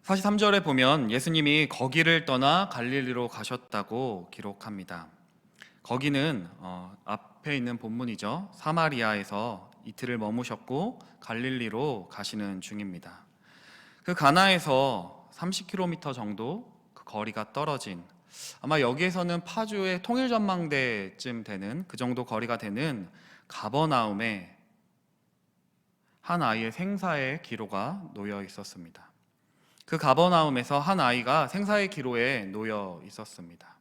43절에 보면 예수님이 거기를 떠나 갈릴리로 가셨다고 기록합니다. 거기는 앞에 있는 본문이죠. 사마리아에서 이틀을 머무셨고 갈릴리로 가시는 중입니다. 그 가나에서 30km 정도 그 거리가 떨어진, 아마 여기에서는 파주의 통일전망대쯤 되는 그 정도 거리가 되는 가버나움에 한 아이의 생사의 기로가 놓여 있었습니다. 그 가버나움에서 한 아이가 생사의 기로에 놓여 있었습니다.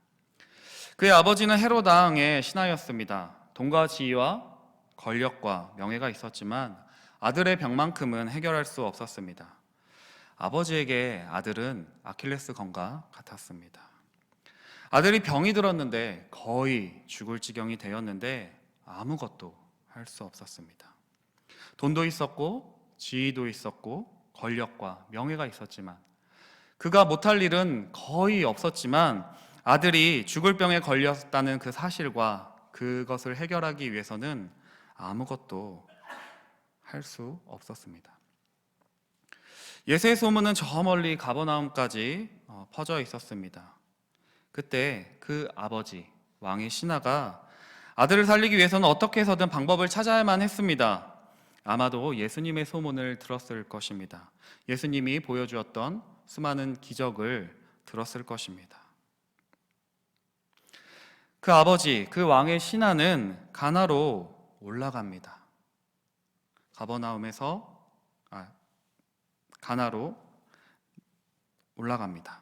그의 아버지는 헤롯 왕의 신하였습니다. 돈과 지위와 권력과 명예가 있었지만 아들의 병만큼은 해결할 수 없었습니다. 아버지에게 아들은 아킬레스건과 같았습니다. 아들이 병이 들었는데 거의 죽을 지경이 되었는데 아무것도 할 수 없었습니다. 돈도 있었고 지위도 있었고 권력과 명예가 있었지만 그가 못할 일은 거의 없었지만 아들이 죽을 병에 걸렸다는 그 사실과 그것을 해결하기 위해서는 아무것도 할 수 없었습니다. 예수의 소문은 저 멀리 가버나움까지 퍼져 있었습니다. 그때 그 아버지 왕의 신하가 아들을 살리기 위해서는 어떻게 해서든 방법을 찾아야만 했습니다. 아마도 예수님의 소문을 들었을 것입니다. 예수님이 보여주었던 수많은 기적을 들었을 것입니다. 그 아버지, 그 왕의 신하는 가나로 올라갑니다. 가나로 올라갑니다.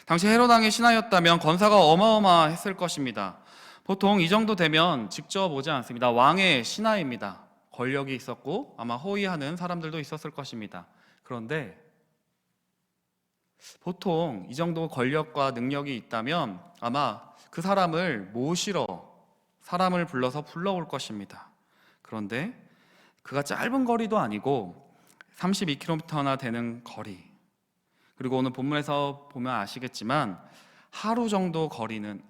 당시 헤롯 왕의 신하였다면 권사가 어마어마했을 것입니다. 보통 이 정도 되면 직접 오지 않습니다. 왕의 신하입니다. 권력이 있었고 아마 호위하는 사람들도 있었을 것입니다. 그런데 보통 이 정도 권력과 능력이 있다면 아마 그 사람을 모시러 사람을 불러서 불러올 것입니다. 그런데 그가 짧은 거리도 아니고 32km나 되는 거리, 그리고 오늘 본문에서 보면 아시겠지만 하루 정도 걸리는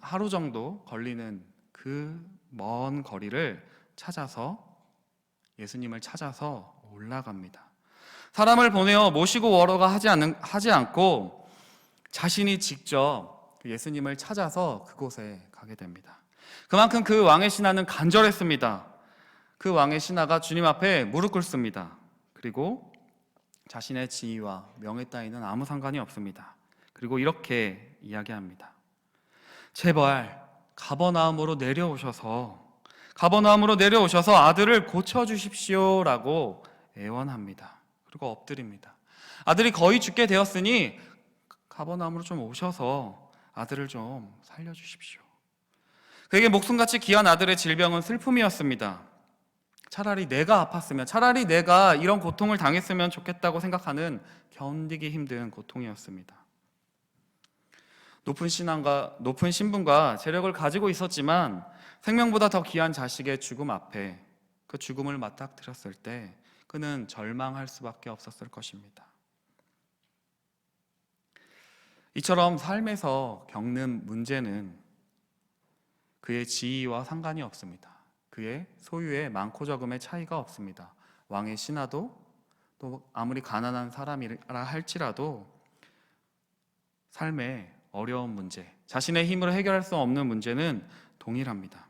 그 먼 거리를 찾아서 예수님을 찾아서 올라갑니다. 사람을 보내어 모시고 오러가 하지 않고 자신이 직접 예수님을 찾아서 그곳에 가게 됩니다. 그만큼 그 왕의 신하는 간절했습니다. 그 왕의 신하가 주님 앞에 무릎 꿇습니다. 그리고 자신의 지위와 명예 따위는 아무 상관이 없습니다. 그리고 이렇게 이야기합니다. 제발 가버나움으로 내려오셔서 아들을 고쳐주십시오라고 애원합니다. 그리고 엎드립니다. 아들이 거의 죽게 되었으니 가버나움으로 좀 오셔서 아들을 좀 살려주십시오. 그에게 목숨같이 귀한 아들의 질병은 슬픔이었습니다. 차라리 내가 아팠으면, 차라리 내가 이런 고통을 당했으면 좋겠다고 생각하는 견디기 힘든 고통이었습니다. 높은 신분과 재력을 가지고 있었지만 생명보다 더 귀한 자식의 죽음 앞에 그 죽음을 맞닥뜨렸을 때 그는 절망할 수밖에 없었을 것입니다. 이처럼 삶에서 겪는 문제는 그의 지위와 상관이 없습니다. 그의 소유의 많고 적음의 차이가 없습니다. 왕의 신하도 또 아무리 가난한 사람이라 할지라도 삶의 어려운 문제, 자신의 힘으로 해결할 수 없는 문제는 동일합니다.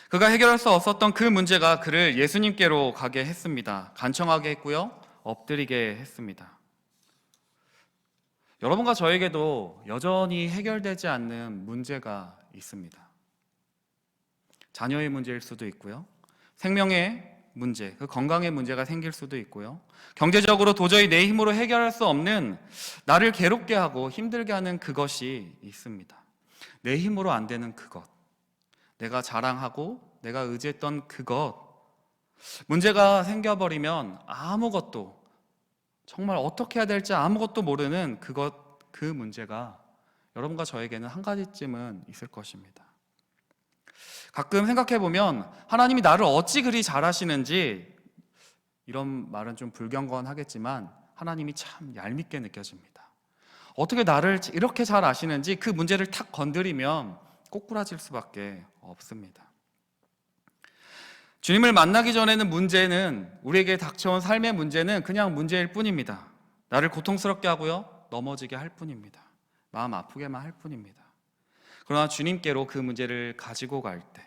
그가 해결할 수 없었던 그 문제가 그를 예수님께로 가게 했습니다. 간청하게 했고요, 엎드리게 했습니다. 여러분과 저에게도 여전히 해결되지 않는 문제가 있습니다. 자녀의 문제일 수도 있고요, 생명의 문제, 그 건강의 문제가 생길 수도 있고요, 경제적으로 도저히 내 힘으로 해결할 수 없는, 나를 괴롭게 하고 힘들게 하는 그것이 있습니다. 내 힘으로 안 되는 그것, 내가 자랑하고 내가 의지했던 그것, 문제가 생겨버리면 아무것도, 정말 어떻게 해야 될지 아무것도 모르는 그 문제가 여러분과 저에게는 한 가지쯤은 있을 것입니다. 가끔 생각해보면 하나님이 나를 어찌 그리 잘하시는지, 이런 말은 좀 불경건하겠지만 하나님이 참 얄밉게 느껴집니다. 어떻게 나를 이렇게 잘 아시는지, 그 문제를 탁 건드리면 꼬꾸라질 수밖에 없습니다. 주님을 만나기 전에는 우리에게 닥쳐온 삶의 문제는 그냥 문제일 뿐입니다. 나를 고통스럽게 하고요, 넘어지게 할 뿐입니다. 마음 아프게만 할 뿐입니다. 그러나 주님께로 그 문제를 가지고 갈 때,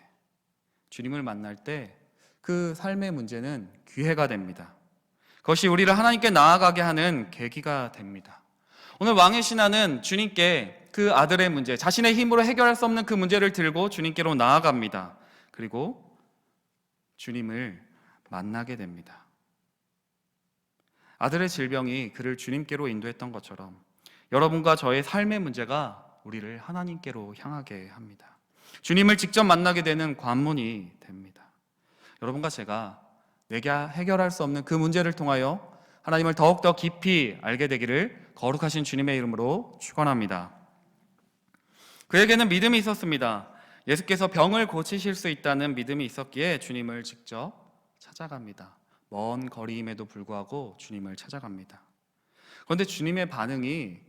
주님을 만날 때 그 삶의 문제는 기회가 됩니다. 그것이 우리를 하나님께 나아가게 하는 계기가 됩니다. 오늘 왕의 신하는 주님께 그 아들의 문제, 자신의 힘으로 해결할 수 없는 그 문제를 들고 주님께로 나아갑니다. 그리고 주님을 만나게 됩니다. 아들의 질병이 그를 주님께로 인도했던 것처럼 여러분과 저의 삶의 문제가 우리를 하나님께로 향하게 합니다. 주님을 직접 만나게 되는 관문이 됩니다. 여러분과 제가 내게 해결할 수 없는 그 문제를 통하여 하나님을 더욱더 깊이 알게 되기를 거룩하신 주님의 이름으로 축원합니다. 그에게는 믿음이 있었습니다. 예수께서 병을 고치실 수 있다는 믿음이 있었기에 주님을 직접 찾아갑니다. 먼 거리임에도 불구하고 주님을 찾아갑니다. 그런데 주님의 반응이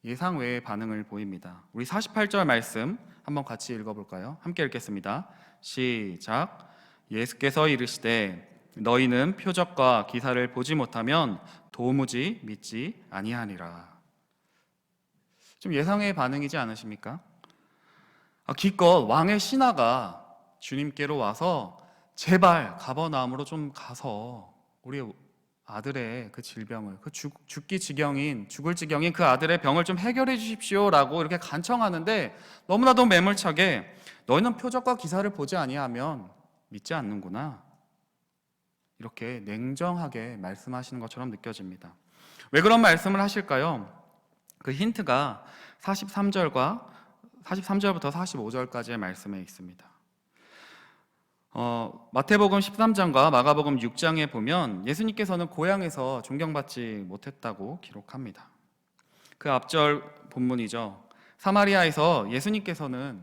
예상 외의 반응을 보입니다. 우리 48절 말씀 한번 같이 읽어볼까요? 함께 읽겠습니다. 시작. 예수께서 이르시되 너희는 표적과 기사를 보지 못하면 도무지 믿지 아니하니라. 좀 예상의 반응이지 않으십니까? 기껏 왕의 신하가 주님께로 와서 제발 가버나움으로 좀 가서 우리 아들의 그 질병을, 그 죽을 지경인 그 아들의 병을 좀 해결해 주십시오라고 이렇게 간청하는데 너무나도 매몰차게 너희는 표적과 기사를 보지 아니하면 믿지 않는구나, 이렇게 냉정하게 말씀하시는 것처럼 느껴집니다. 왜 그런 말씀을 하실까요? 그 힌트가 43절부터 45절까지의 말씀에 있습니다. 마태복음 13장과 마가복음 6장에 보면 예수님께서는 고향에서 존경받지 못했다고 기록합니다. 그 앞절 본문이죠. 사마리아에서 예수님께서는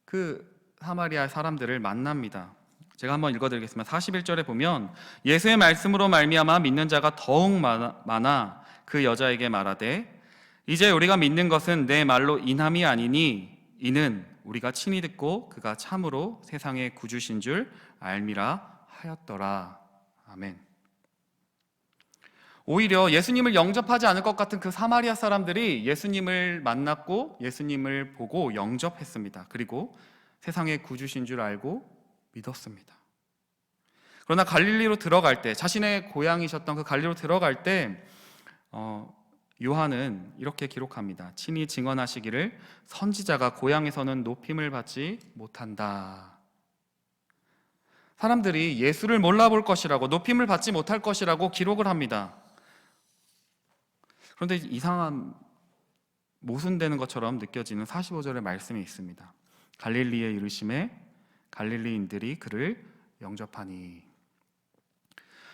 그 사마리아 사람들을 만납니다. 제가 한번 읽어드리겠습니다. 41절에 보면 예수의 말씀으로 말미암아 믿는 자가 더욱 많아 그 여자에게 말하되 이제 우리가 믿는 것은 내 말로 인함이 아니니 이는 우리가 친히 듣고 그가 참으로 세상의 구주신 줄 알미라 하였더라. 아멘. 오히려 예수님을 영접하지 않을 것 같은 그 사마리아 사람들이 예수님을 만났고 예수님을 보고 영접했습니다. 그리고 세상의 구주신 줄 알고 믿었습니다. 그러나 갈릴리로 들어갈 때, 자신의 고향이셨던 그 갈릴리로 들어갈 때 요한은 이렇게 기록합니다. 친히 증언하시기를 선지자가 고향에서는 높임을 받지 못한다. 사람들이 예수를 몰라볼 것이라고, 높임을 받지 못할 것이라고 기록을 합니다. 그런데 이상한 모순되는 것처럼 느껴지는 45절의 말씀이 있습니다. 갈릴리에 이르심에 갈릴리인들이 그를 영접하니.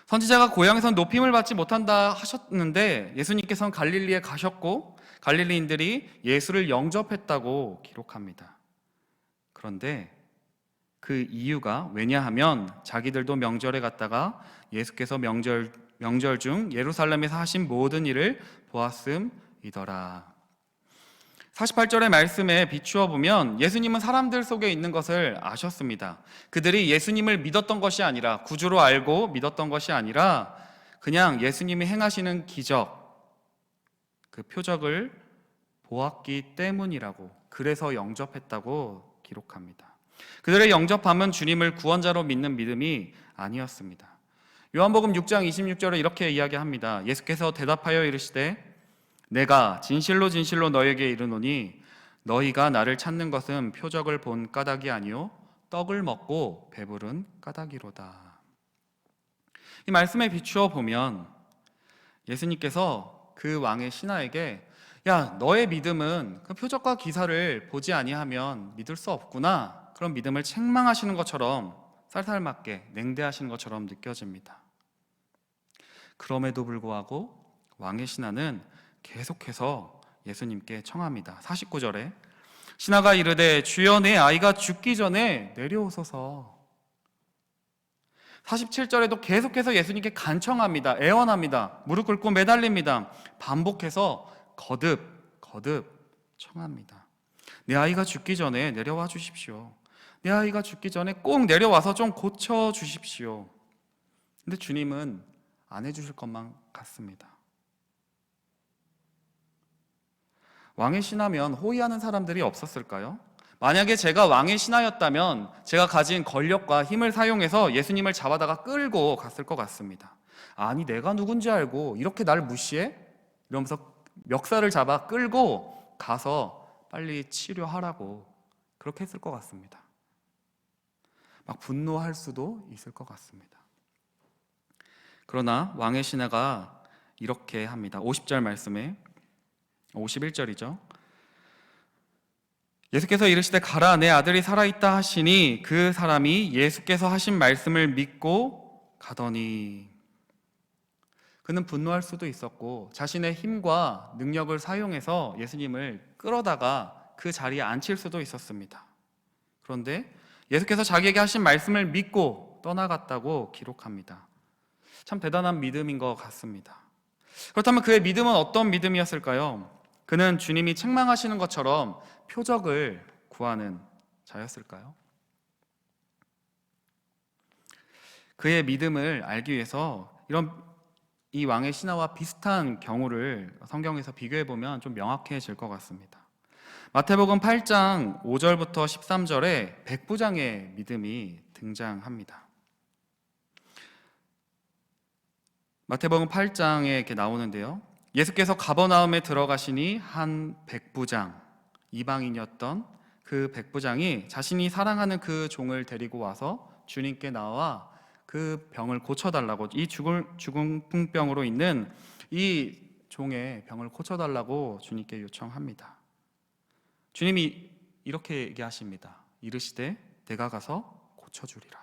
선지자가 고향에선 높임을 받지 못한다 하셨는데 예수님께서는 갈릴리에 가셨고 갈릴리인들이 예수를 영접했다고 기록합니다. 그런데 그 이유가 왜냐하면 자기들도 명절에 갔다가 예수께서 명절 중 예루살렘에서 하신 모든 일을 보았음이더라. 48절의 말씀에 비추어 보면 예수님은 사람들 속에 있는 것을 아셨습니다. 그들이 예수님을 믿었던 것이 아니라, 구주로 알고 믿었던 것이 아니라 그냥 예수님이 행하시는 기적, 그 표적을 보았기 때문이라고, 그래서 영접했다고 기록합니다. 그들의 영접함은 주님을 구원자로 믿는 믿음이 아니었습니다. 요한복음 6장 26절에 이렇게 이야기합니다. 예수께서 대답하여 이르시되 내가 진실로 진실로 너에게 이르노니 너희가 나를 찾는 것은 표적을 본 까닭이 아니요 떡을 먹고 배부른 까닭이로다. 이 말씀에 비추어 보면 예수님께서 그 왕의 신하에게 야, 너의 믿음은 그 표적과 기사를 보지 아니하면 믿을 수 없구나, 그런 믿음을 책망하시는 것처럼, 쌀쌀맞게 냉대하시는 것처럼 느껴집니다. 그럼에도 불구하고 왕의 신하는 계속해서 예수님께 청합니다. 49절에 신하가 이르되 주여 내 아이가 죽기 전에 내려오소서. 47절에도 계속해서 예수님께 간청합니다. 애원합니다. 무릎 꿇고 매달립니다. 반복해서 거듭 청합니다. 내 아이가 죽기 전에 내려와 주십시오. 내 아이가 죽기 전에 꼭 내려와서 좀 고쳐 주십시오. 근데 주님은 안 해주실 것만 같습니다. 왕의 신하면 호위하는 사람들이 없었을까요? 만약에 제가 왕의 신하였다면 제가 가진 권력과 힘을 사용해서 예수님을 잡아다가 끌고 갔을 것 같습니다. 아니, 내가 누군지 알고 이렇게 날 무시해? 이러면서 멱살을 잡아 끌고 가서 빨리 치료하라고 그렇게 했을 것 같습니다. 막 분노할 수도 있을 것 같습니다. 그러나 왕의 신하가 이렇게 합니다. 50절 말씀에 51절이죠. 예수께서 이르시되 가라, 내 아들이 살아있다 하시니 그 사람이 예수께서 하신 말씀을 믿고 가더니. 그는 분노할 수도 있었고 자신의 힘과 능력을 사용해서 예수님을 끌어다가 그 자리에 앉힐 수도 있었습니다. 그런데 예수께서 자기에게 하신 말씀을 믿고 떠나갔다고 기록합니다. 참 대단한 믿음인 것 같습니다. 그렇다면 그의 믿음은 어떤 믿음이었을까요? 그는 주님이 책망하시는 것처럼 표적을 구하는 자였을까요? 그의 믿음을 알기 위해서 이 왕의 신하와 비슷한 경우를 성경에서 비교해 보면 좀 명확해질 것 같습니다. 마태복음 8장 5절부터 13절에 백부장의 믿음이 등장합니다. 마태복음 8장에 이렇게 나오는데요. 예수께서 가버나움에 들어가시니 한 백부장, 이방인이었던 그 백부장이 자신이 사랑하는 그 종을 데리고 와서 주님께 나와 그 병을 고쳐달라고, 이 죽음병으로 있는 이 종의 병을 고쳐달라고 주님께 요청합니다. 주님이 이렇게 얘기하십니다. 이르시되 내가 가서 고쳐주리라.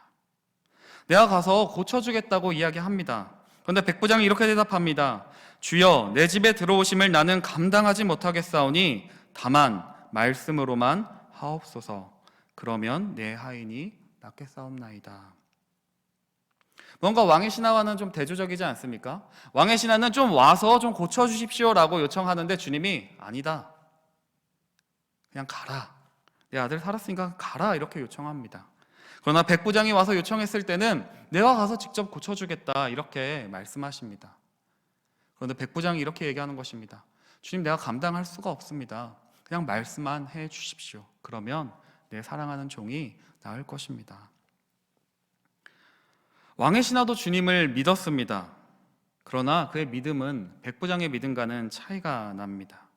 내가 가서 고쳐주겠다고 이야기합니다. 그런데 백부장이 이렇게 대답합니다. 주여, 내 집에 들어오심을 나는 감당하지 못하겠사오니 다만 말씀으로만 하옵소서. 그러면 내 하인이 낫겠사옵나이다. 뭔가 왕의 신하와는 좀 대조적이지 않습니까? 왕의 신하는 좀 와서 좀 고쳐주십시오라고 요청하는데 주님이 아니다, 그냥 가라, 내 아들 살았으니까 가라, 이렇게 요청합니다. 그러나 백부장이 와서 요청했을 때는 내가 가서 직접 고쳐주겠다, 이렇게 말씀하십니다. 그런데 백부장이 이렇게 얘기하는 것입니다. 주님, 내가 감당할 수가 없습니다. 그냥 말씀만 해 주십시오. 그러면 내 사랑하는 종이 나을 것입니다. 왕의 신하도 주님을 믿었습니다. 그러나 그의 믿음은 백부장의 믿음과는 차이가 납니다.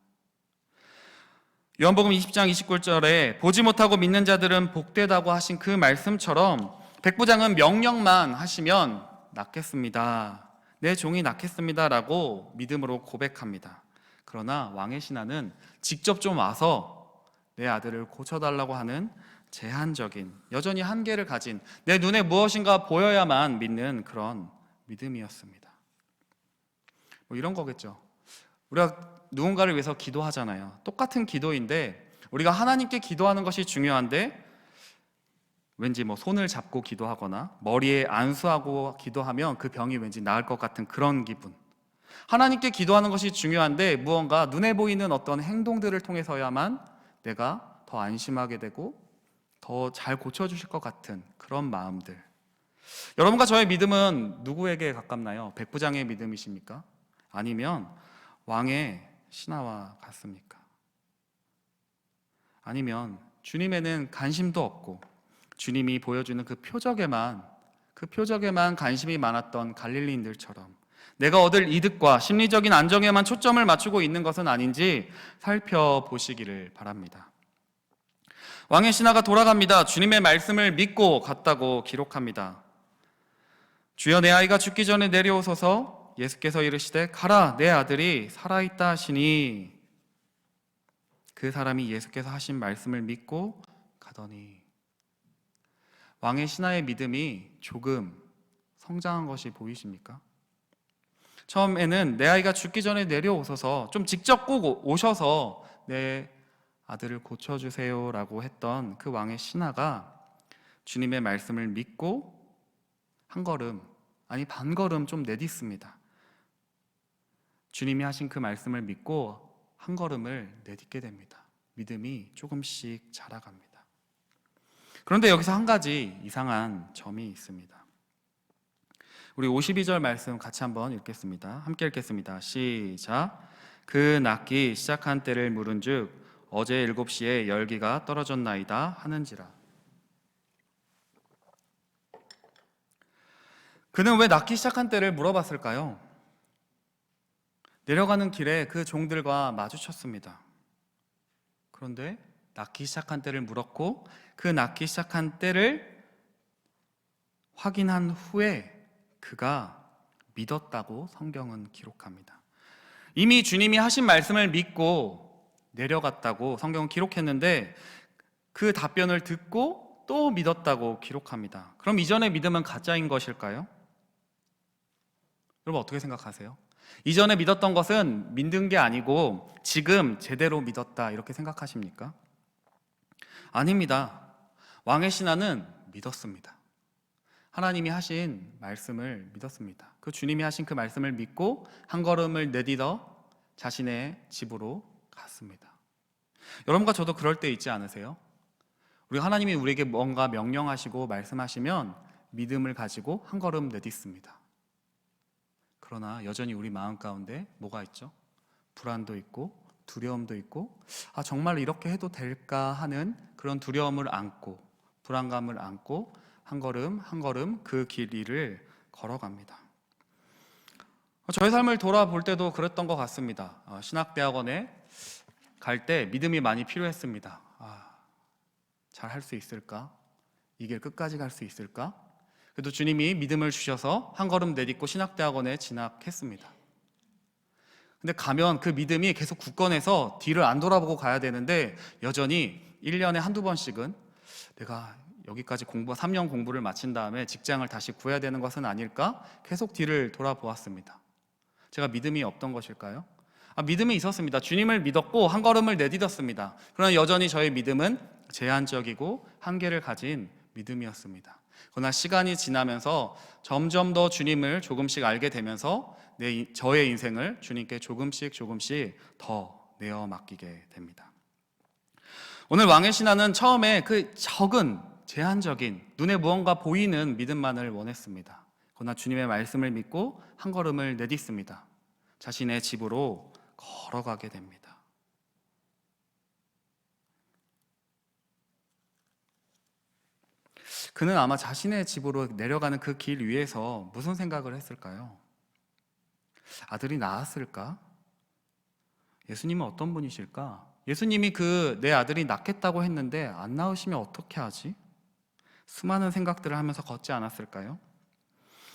요한복음 20장 29절에 보지 못하고 믿는 자들은 복되다고 하신 그 말씀처럼 백부장은 명령만 하시면 낫겠습니다, 내 종이 낫겠습니다 라고 믿음으로 고백합니다. 그러나 왕의 신하는 직접 좀 와서 내 아들을 고쳐달라고 하는 제한적인, 여전히 한계를 가진, 내 눈에 무엇인가 보여야만 믿는 그런 믿음이었습니다. 뭐 이런 거겠죠. 우리가 누군가를 위해서 기도하잖아요. 똑같은 기도인데 우리가 하나님께 기도하는 것이 중요한데 왠지 뭐 손을 잡고 기도하거나 머리에 안수하고 기도하면 그 병이 왠지 나을 것 같은 그런 기분. 하나님께 기도하는 것이 중요한데 무언가 눈에 보이는 어떤 행동들을 통해서야만 내가 더 안심하게 되고 더 잘 고쳐주실 것 같은 그런 마음들. 여러분과 저의 믿음은 누구에게 가깝나요? 백부장의 믿음이십니까? 아니면 왕의 신하와 같습니까? 아니면 주님에는 관심도 없고 주님이 보여주는 그 표적에만 관심이 많았던 갈릴리인들처럼 내가 얻을 이득과 심리적인 안정에만 초점을 맞추고 있는 것은 아닌지 살펴보시기를 바랍니다. 왕의 신하가 돌아갑니다. 주님의 말씀을 믿고 갔다고 기록합니다. 주여, 내 아이가 죽기 전에 내려오소서. 예수께서 이르시되 가라, 내 아들이 살아있다 하시니 그 사람이 예수께서 하신 말씀을 믿고 가더니. 왕의 신하의 믿음이 조금 성장한 것이 보이십니까? 처음에는 내 아이가 죽기 전에 내려오소서, 좀 직접 꼭 오셔서 내 아들을 고쳐주세요 라고 했던 그 왕의 신하가 주님의 말씀을 믿고 한 걸음, 아니 반 걸음 좀 내딛습니다. 주님이 하신 그 말씀을 믿고 한 걸음을 내딛게 됩니다. 믿음이 조금씩 자라갑니다. 그런데 여기서 한 가지 이상한 점이 있습니다. 우리 52절 말씀 같이 한번 읽겠습니다. 함께 읽겠습니다. 시작. 그 낫기 시작한 때를 물은즉 어제 7시에 열기가 떨어졌나이다 하는지라. 그는 왜 낫기 시작한 때를 물어봤을까요? 내려가는 길에 그 종들과 마주쳤습니다. 그런데 낫기 시작한 때를 물었고 그 낫기 시작한 때를 확인한 후에 그가 믿었다고 성경은 기록합니다. 이미 주님이 하신 말씀을 믿고 내려갔다고 성경은 기록했는데 그 답변을 듣고 또 믿었다고 기록합니다. 그럼 이전의 믿음은 가짜인 것일까요? 여러분 어떻게 생각하세요? 이전에 믿었던 것은 믿는 게 아니고 지금 제대로 믿었다 이렇게 생각하십니까? 아닙니다. 왕의 신하는 믿었습니다. 하나님이 하신 말씀을 믿었습니다. 그 주님이 하신 그 말씀을 믿고 한 걸음을 내딛어 자신의 집으로 갔습니다. 여러분과 저도 그럴 때 있지 않으세요? 우리 하나님이 우리에게 뭔가 명령하시고 말씀하시면 믿음을 가지고 한 걸음 내딛습니다. 그러나 여전히 우리 마음 가운데 뭐가 있죠? 불안도 있고 두려움도 있고 정말 이렇게 해도 될까 하는 그런 두려움을 안고 불안감을 안고 한 걸음 한 걸음 그 길 위를 걸어갑니다. 저의 삶을 돌아볼 때도 그랬던 것 같습니다. 신학대학원에 갈 때 믿음이 많이 필요했습니다. 잘 할 수 있을까? 이 길 끝까지 갈 수 있을까? 그래도 주님이 믿음을 주셔서 한 걸음 내딛고 신학대학원에 진학했습니다. 근데 가면 그 믿음이 계속 굳건해서 뒤를 안 돌아보고 가야 되는데 여전히 1년에 한두 번씩은 내가 여기까지 3년 공부를 마친 다음에 직장을 다시 구해야 되는 것은 아닐까? 계속 뒤를 돌아보았습니다. 제가 믿음이 없던 것일까요? 믿음이 있었습니다. 주님을 믿었고 한 걸음을 내딛었습니다. 그러나 여전히 저의 믿음은 제한적이고 한계를 가진 믿음이었습니다. 그러나 시간이 지나면서 점점 더 주님을 조금씩 알게 되면서 저의 인생을 주님께 조금씩 더 내어 맡기게 됩니다. 오늘 왕의 신하는 처음에 그 적은 제한적인 눈에 무언가 보이는 믿음만을 원했습니다. 그러나 주님의 말씀을 믿고 한 걸음을 내딛습니다. 자신의 집으로 걸어가게 됩니다. 그는 아마 자신의 집으로 내려가는 그 길 위에서 무슨 생각을 했을까요? 아들이 낳았을까? 예수님은 어떤 분이실까? 예수님이 내 아들이 낳겠다고 했는데 안 낳으시면 어떻게 하지? 수많은 생각들을 하면서 걷지 않았을까요?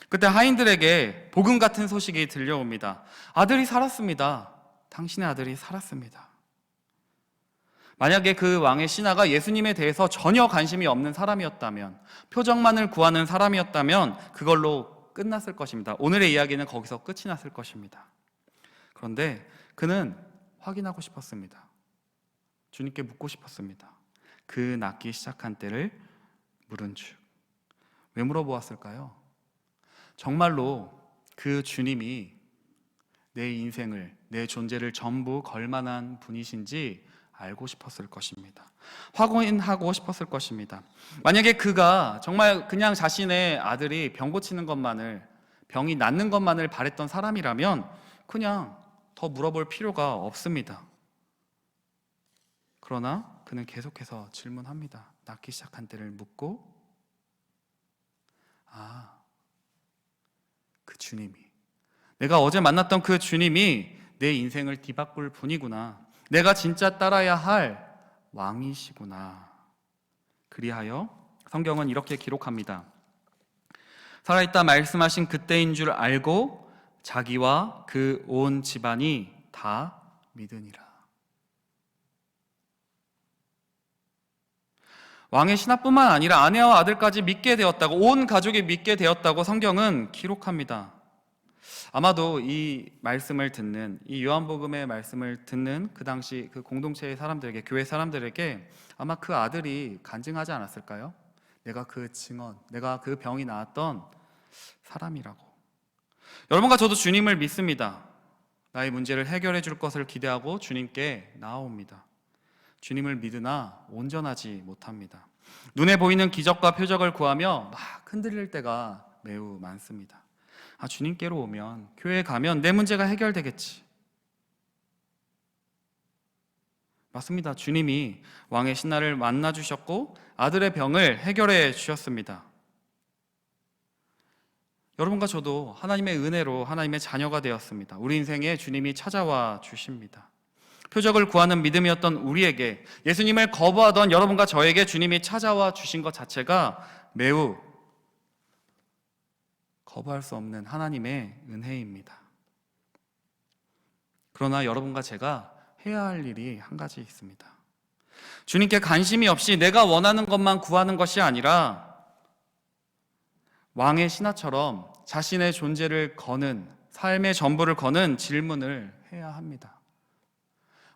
그때 하인들에게 복음 같은 소식이 들려옵니다. 아들이 살았습니다. 당신의 아들이 살았습니다. 만약에 그 왕의 신하가 예수님에 대해서 전혀 관심이 없는 사람이었다면, 표적만을 구하는 사람이었다면 그걸로 끝났을 것입니다. 오늘의 이야기는 거기서 끝이 났을 것입니다. 그런데 그는 확인하고 싶었습니다. 주님께 묻고 싶었습니다. 그 낳기 시작한 때를 물은즉. 왜 물어보았을까요? 정말로 그 주님이 내 인생을, 내 존재를 전부 걸만한 분이신지 알고 싶었을 것입니다. 확인하고 싶었을 것입니다. 만약에 그가 정말 그냥 자신의 아들이 병 고치는 것만을, 병이 낫는 것만을 바랬던 사람이라면 그냥 더 물어볼 필요가 없습니다. 그러나 그는 계속해서 질문합니다. 낳기 시작한 때를 묻고 그 주님이, 내가 어제 만났던 그 주님이 내 인생을 뒤바꿀 분이구나. 내가 진짜 따라야 할 왕이시구나. 그리하여 성경은 이렇게 기록합니다. 살아있다 말씀하신 그때인 줄 알고 자기와 그 온 집안이 다 믿으니라. 왕의 신하뿐만 아니라 아내와 아들까지 믿게 되었다고, 온 가족이 믿게 되었다고 성경은 기록합니다. 아마도 이 말씀을 듣는, 이 요한복음의 말씀을 듣는 그 당시 그 공동체의 사람들에게, 교회 사람들에게 아마 그 아들이 간증하지 않았을까요? 내가 그 증언, 내가 그 병이 나았던 사람이라고. 여러분과 저도 주님을 믿습니다. 나의 문제를 해결해 줄 것을 기대하고 주님께 나아옵니다. 주님을 믿으나 온전하지 못합니다. 눈에 보이는 기적과 표적을 구하며 막 흔들릴 때가 매우 많습니다. 주님께로 오면, 교회에 가면 내 문제가 해결되겠지. 맞습니다. 주님이 왕의 신하를 만나 주셨고 아들의 병을 해결해 주셨습니다. 여러분과 저도 하나님의 은혜로 하나님의 자녀가 되었습니다. 우리 인생에 주님이 찾아와 주십니다. 표적을 구하는 믿음이었던 우리에게, 예수님을 거부하던 여러분과 저에게 주님이 찾아와 주신 것 자체가 매우 거부할 수 없는 하나님의 은혜입니다. 그러나 여러분과 제가 해야 할 일이 한 가지 있습니다. 주님께 관심이 없이 내가 원하는 것만 구하는 것이 아니라 왕의 신하처럼 자신의 존재를 거는, 삶의 전부를 거는 질문을 해야 합니다.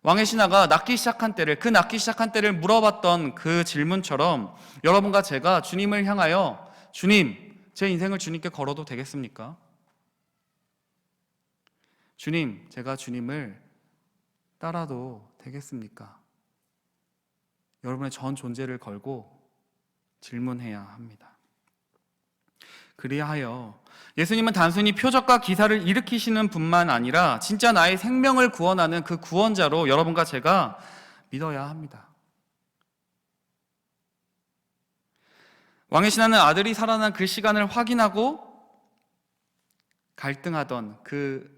왕의 신하가 낳기 시작한 때를, 그 낳기 시작한 때를 물어봤던 그 질문처럼 여러분과 제가 주님을 향하여, 주님, 제 인생을 주님께 걸어도 되겠습니까? 주님, 제가 주님을 따라도 되겠습니까? 여러분의 전 존재를 걸고 질문해야 합니다. 그리하여 예수님은 단순히 표적과 기사를 일으키시는 분만 아니라 진짜 나의 생명을 구원하는 그 구원자로 여러분과 제가 믿어야 합니다. 왕의 신하는 아들이 살아난 그 시간을 확인하고 갈등하던 그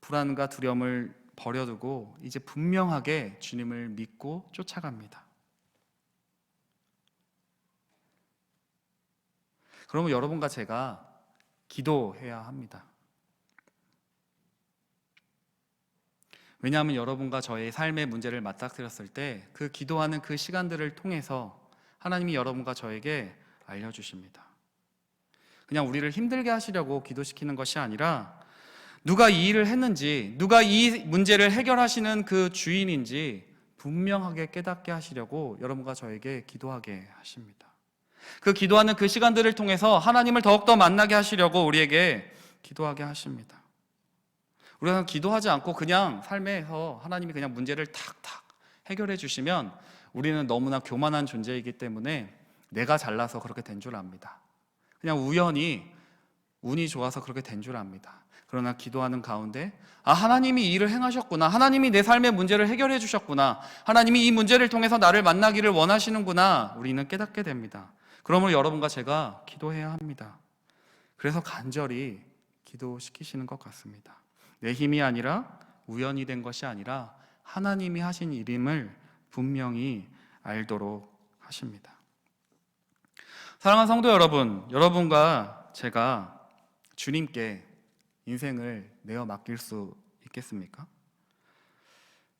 불안과 두려움을 버려두고 이제 분명하게 주님을 믿고 쫓아갑니다. 그러면 여러분과 제가 기도해야 합니다. 왜냐하면 여러분과 저의 삶의 문제를 맞닥뜨렸을 때 그 기도하는 그 시간들을 통해서 하나님이 여러분과 저에게 알려주십니다. 그냥 우리를 힘들게 하시려고 기도시키는 것이 아니라 누가 이 일을 했는지, 누가 이 문제를 해결하시는 그 주인인지 분명하게 깨닫게 하시려고 여러분과 저에게 기도하게 하십니다. 그 기도하는 그 시간들을 통해서 하나님을 더욱더 만나게 하시려고 우리에게 기도하게 하십니다. 우리가 기도하지 않고 그냥 삶에서 하나님이 그냥 문제를 탁탁 해결해 주시면 우리는 너무나 교만한 존재이기 때문에 내가 잘나서 그렇게 된 줄 압니다. 그냥 우연히 운이 좋아서 그렇게 된 줄 압니다. 그러나 기도하는 가운데 하나님이 이 일을 행하셨구나, 하나님이 내 삶의 문제를 해결해 주셨구나, 하나님이 이 문제를 통해서 나를 만나기를 원하시는구나, 우리는 깨닫게 됩니다. 그러므로 여러분과 제가 기도해야 합니다. 그래서 간절히 기도시키시는 것 같습니다. 내 힘이 아니라, 우연이 된 것이 아니라 하나님이 하신 일임을 분명히 알도록 하십니다. 사랑하는 성도 여러분, 여러분과 제가 주님께 인생을 내어 맡길 수 있겠습니까?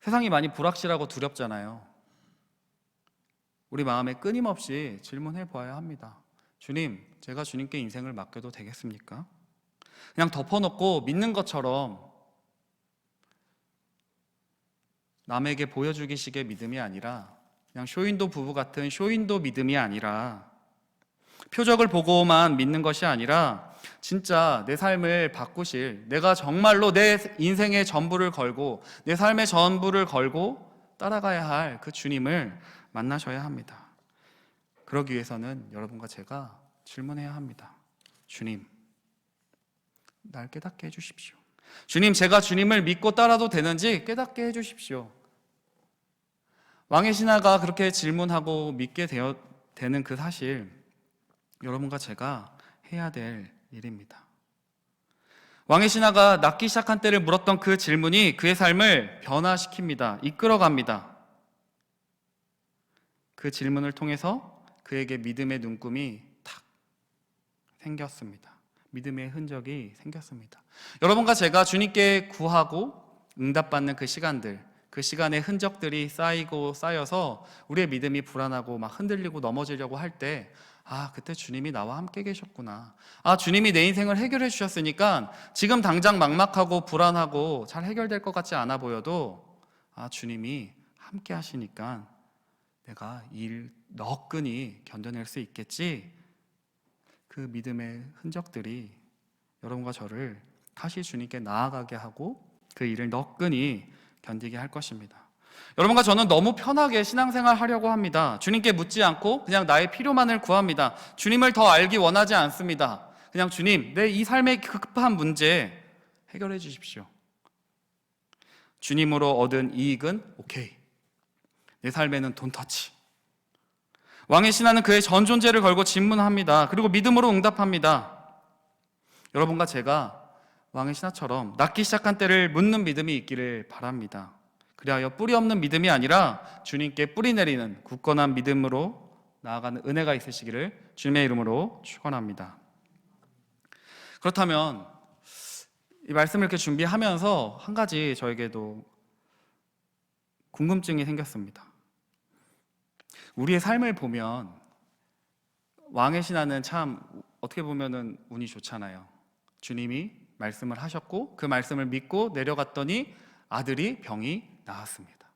세상이 많이 불확실하고 두렵잖아요. 우리 마음에 끊임없이 질문해 보아야 합니다. 주님, 제가 주님께 인생을 맡겨도 되겠습니까? 그냥 덮어놓고 믿는 것처럼 남에게 보여주기식의 믿음이 아니라, 그냥 쇼윈도 부부 같은 쇼윈도 믿음이 아니라, 표적을 보고만 믿는 것이 아니라 진짜 내 삶을 바꾸실, 내가 정말로 내 인생의 전부를 걸고 내 삶의 전부를 걸고 따라가야 할 그 주님을 만나셔야 합니다. 그러기 위해서는 여러분과 제가 질문해야 합니다. 주님, 날 깨닫게 해주십시오. 주님, 제가 주님을 믿고 따라도 되는지 깨닫게 해주십시오. 왕의 신하가 그렇게 질문하고 믿게 되는 그 사실, 여러분과 제가 해야 될 일입니다. 왕의 신하가 낳기 시작한 때를 물었던 그 질문이 그의 삶을 변화시킵니다. 이끌어갑니다. 그 질문을 통해서 그에게 믿음의 눈금이 탁 생겼습니다. 믿음의 흔적이 생겼습니다. 여러분과 제가 주님께 구하고 응답받는 그 시간들, 그 시간의 흔적들이 쌓이고 쌓여서 우리의 믿음이 불안하고 막 흔들리고 넘어지려고 할 때, 그때 주님이 나와 함께 계셨구나. 주님이 내 인생을 해결해 주셨으니까 지금 당장 막막하고 불안하고 잘 해결될 것 같지 않아 보여도 주님이 함께 하시니까 내가 일 너끈히 견뎌낼 수 있겠지. 그 믿음의 흔적들이 여러분과 저를 다시 주님께 나아가게 하고 그 일을 너끈히 견디게 할 것입니다. 여러분과 저는 너무 편하게 신앙생활 하려고 합니다. 주님께 묻지 않고 그냥 나의 필요만을 구합니다. 주님을 더 알기 원하지 않습니다. 그냥 주님, 내 이 삶의 급한 문제 해결해 주십시오. 주님으로 얻은 이익은 오케이. 내 삶에는 돈터치. 왕의 신하는 그의 전 존재를 걸고 질문합니다. 그리고 믿음으로 응답합니다. 여러분과 제가 왕의 신하처럼 낫기 시작한 때를 묻는 믿음이 있기를 바랍니다. 그리하여 뿌리 없는 믿음이 아니라 주님께 뿌리 내리는 굳건한 믿음으로 나아가는 은혜가 있으시기를 주님의 이름으로 축원합니다. 그렇다면 이 말씀을 이렇게 준비하면서 한 가지 저에게도 궁금증이 생겼습니다. 우리의 삶을 보면 왕의 신하는 참 어떻게 보면은 운이 좋잖아요. 주님이 말씀을 하셨고 그 말씀을 믿고 내려갔더니 아들이 병이 나았습니다.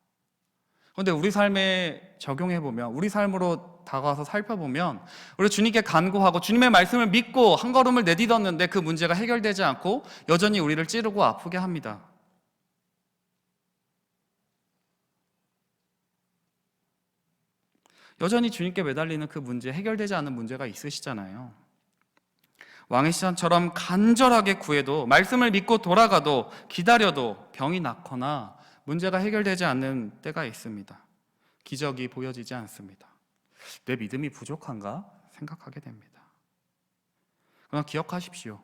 그런데 우리 삶에 적용해 보면, 우리 삶으로 다가와서 살펴보면, 우리 주님께 간구하고 주님의 말씀을 믿고 한 걸음을 내딛었는데 그 문제가 해결되지 않고 여전히 우리를 찌르고 아프게 합니다. 여전히 주님께 매달리는 그 문제, 해결되지 않은 문제가 있으시잖아요. 왕의 신하처럼 간절하게 구해도, 말씀을 믿고 돌아가도, 기다려도 병이 낫거나 문제가 해결되지 않는 때가 있습니다. 기적이 보여지지 않습니다. 내 믿음이 부족한가 생각하게 됩니다. 그러나 기억하십시오.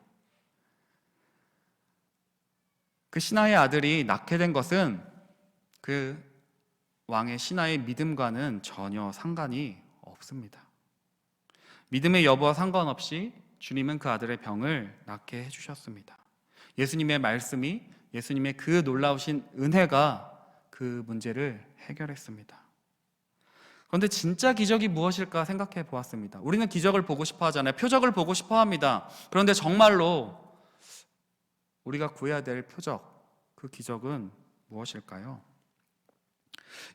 그 신하의 아들이 낳게 된 것은 그 왕의 신하의 믿음과는 전혀 상관이 없습니다. 믿음의 여부와 상관없이 주님은 그 아들의 병을 낫게 해주셨습니다. 예수님의 말씀이, 예수님의 그 놀라우신 은혜가 그 문제를 해결했습니다. 그런데 진짜 기적이 무엇일까 생각해 보았습니다. 우리는 기적을 보고 싶어 하잖아요. 표적을 보고 싶어 합니다. 그런데 정말로 우리가 구해야 될 표적, 그 기적은 무엇일까요?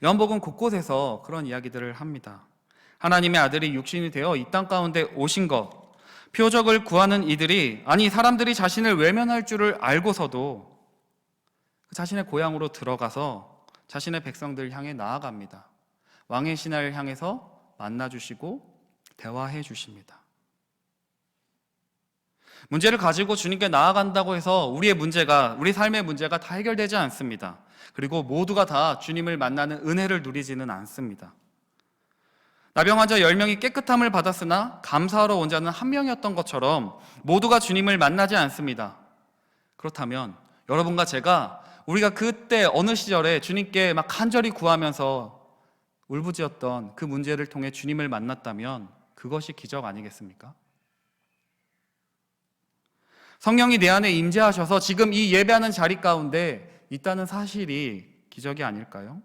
요한복음 곳곳에서 그런 이야기들을 합니다. 하나님의 아들이 육신이 되어 이 땅 가운데 오신 것, 표적을 구하는 이들이, 아니 사람들이 자신을 외면할 줄을 알고서도 자신의 고향으로 들어가서 자신의 백성들을 향해 나아갑니다. 왕의 신하를 향해서 만나주시고 대화해 주십니다. 문제를 가지고 주님께 나아간다고 해서 우리의 문제가, 우리 삶의 문제가 다 해결되지 않습니다. 그리고 모두가 다 주님을 만나는 은혜를 누리지는 않습니다. 나병 환자 10명이 깨끗함을 받았으나 감사하러 온 자는 한 명이었던 것처럼 모두가 주님을 만나지 않습니다. 그렇다면 여러분과 제가, 우리가 그때 어느 시절에 주님께 막 간절히 구하면서 울부짖었던 그 문제를 통해 주님을 만났다면 그것이 기적 아니겠습니까? 성령이 내 안에 임재하셔서 지금 이 예배하는 자리 가운데 있다는 사실이 기적이 아닐까요?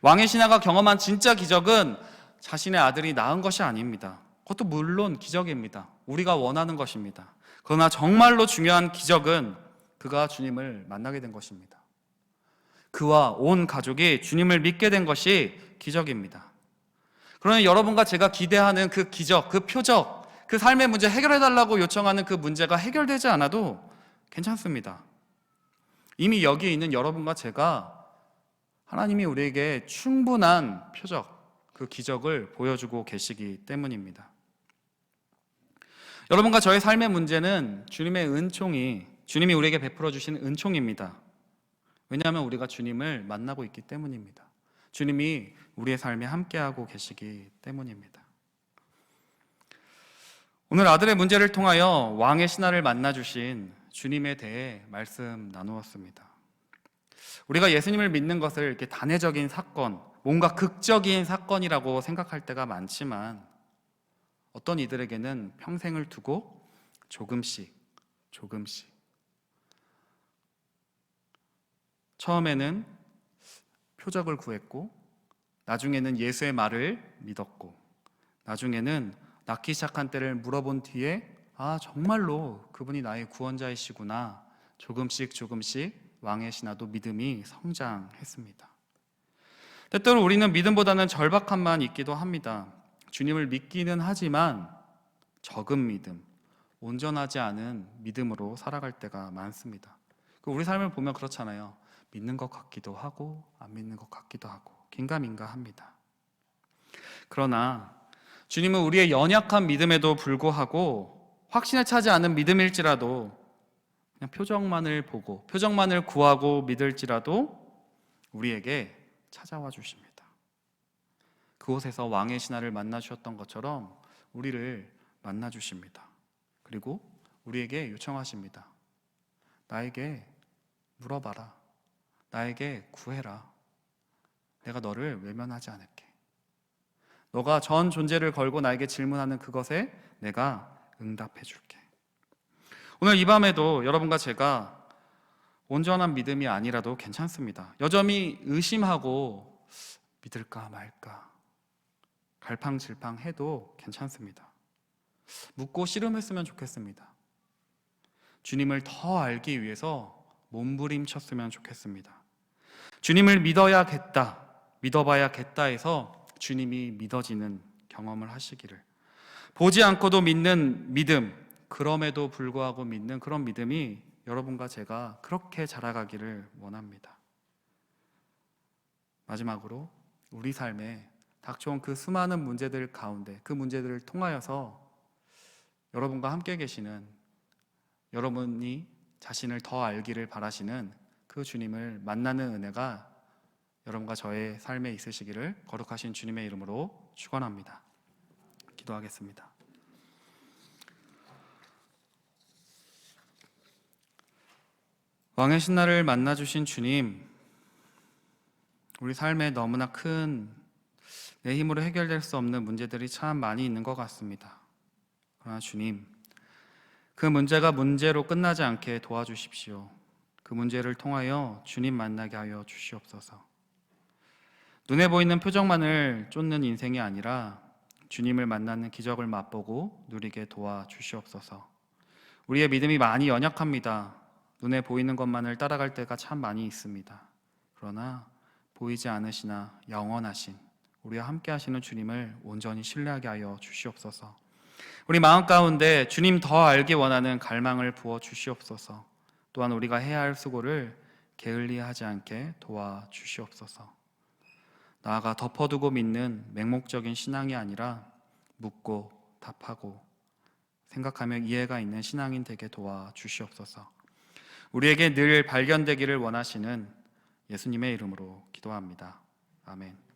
왕의 신하가 경험한 진짜 기적은 자신의 아들이 낳은 것이 아닙니다. 그것도 물론 기적입니다. 우리가 원하는 것입니다. 그러나 정말로 중요한 기적은 그가 주님을 만나게 된 것입니다. 그와 온 가족이 주님을 믿게 된 것이 기적입니다. 그러나 여러분과 제가 기대하는 그 기적, 그 표적, 그 삶의 문제 해결해달라고 요청하는 그 문제가 해결되지 않아도 괜찮습니다. 이미 여기 있는 여러분과 제가 하나님이 우리에게 충분한 표적, 그 기적을 보여주고 계시기 때문입니다. 여러분과 저의 삶의 문제는 주님의 은총이, 주님이 우리에게 베풀어 주신 은총입니다. 왜냐하면 우리가 주님을 만나고 있기 때문입니다. 주님이 우리의 삶에 함께하고 계시기 때문입니다. 오늘 아들의 문제를 통하여 왕의 신하를 만나주신 주님에 대해 말씀 나누었습니다. 우리가 예수님을 믿는 것을 이렇게 단회적인 사건, 뭔가 극적인 사건이라고 생각할 때가 많지만 어떤 이들에게는 평생을 두고 조금씩 처음에는 표적을 구했고, 나중에는 예수의 말을 믿었고, 나중에는 낳기 시작한 때를 물어본 뒤에 정말로 그분이 나의 구원자이시구나, 조금씩 왕의 신하도 믿음이 성장했습니다. 때때로 우리는 믿음보다는 절박함만 있기도 합니다. 주님을 믿기는 하지만 적은 믿음, 온전하지 않은 믿음으로 살아갈 때가 많습니다. 우리 삶을 보면 그렇잖아요. 믿는 것 같기도 하고 안 믿는 것 같기도 하고 긴가민가합니다. 그러나 주님은 우리의 연약한 믿음에도 불구하고 확신에 차지 않은 믿음일지라도 그냥 표적만을 보고 표적만을 구하고 믿을지라도 우리에게 찾아와 주십니다. 그곳에서 왕의 신하를 만나 주셨던 것처럼 우리를 만나 주십니다. 그리고 우리에게 요청하십니다. 나에게 물어봐라. 나에게 구해라. 내가 너를 외면하지 않을게. 너가 전 존재를 걸고 나에게 질문하는 그것에 내가 응답해 줄게. 오늘 이 밤에도 여러분과 제가 온전한 믿음이 아니라도 괜찮습니다. 여전히 의심하고 믿을까 말까 갈팡질팡해도 괜찮습니다. 묻고 씨름했으면 좋겠습니다. 주님을 더 알기 위해서 몸부림쳤으면 좋겠습니다. 주님을 믿어야겠다, 믿어봐야겠다 해서 주님이 믿어지는 경험을 하시기를, 보지 않고도 믿는 믿음, 그럼에도 불구하고 믿는 그런 믿음이 여러분과 제가 그렇게 자라가기를 원합니다. 마지막으로 우리 삶에 닥쳐온 그 수많은 문제들 가운데 그 문제들을 통하여서 여러분과 함께 계시는, 여러분이 자신을 더 알기를 바라시는 그 주님을 만나는 은혜가 여러분과 저의 삶에 있으시기를 거룩하신 주님의 이름으로 축원합니다. 기도하겠습니다. 왕의 신나를 만나주신 주님, 우리 삶에 너무나 큰 내 힘으로 해결될 수 없는 문제들이 참 많이 있는 것 같습니다. 그러나 주님, 그 문제가 문제로 끝나지 않게 도와주십시오. 그 문제를 통하여 주님 만나게 하여 주시옵소서. 눈에 보이는 표정만을 쫓는 인생이 아니라 주님을 만나는 기적을 맛보고 누리게 도와주시옵소서. 우리의 믿음이 많이 연약합니다. 눈에 보이는 것만을 따라갈 때가 참 많이 있습니다. 그러나 보이지 않으시나 영원하신 우리와 함께 하시는 주님을 온전히 신뢰하게 하여 주시옵소서. 우리 마음 가운데 주님 더 알기 원하는 갈망을 부어 주시옵소서. 또한 우리가 해야 할 수고를 게을리하지 않게 도와주시옵소서. 나아가 덮어두고 믿는 맹목적인 신앙이 아니라 묻고 답하고 생각하며 이해가 있는 신앙인 되게 도와주시옵소서. 우리에게 늘 발견되기를 원하시는 예수님의 이름으로 기도합니다. 아멘.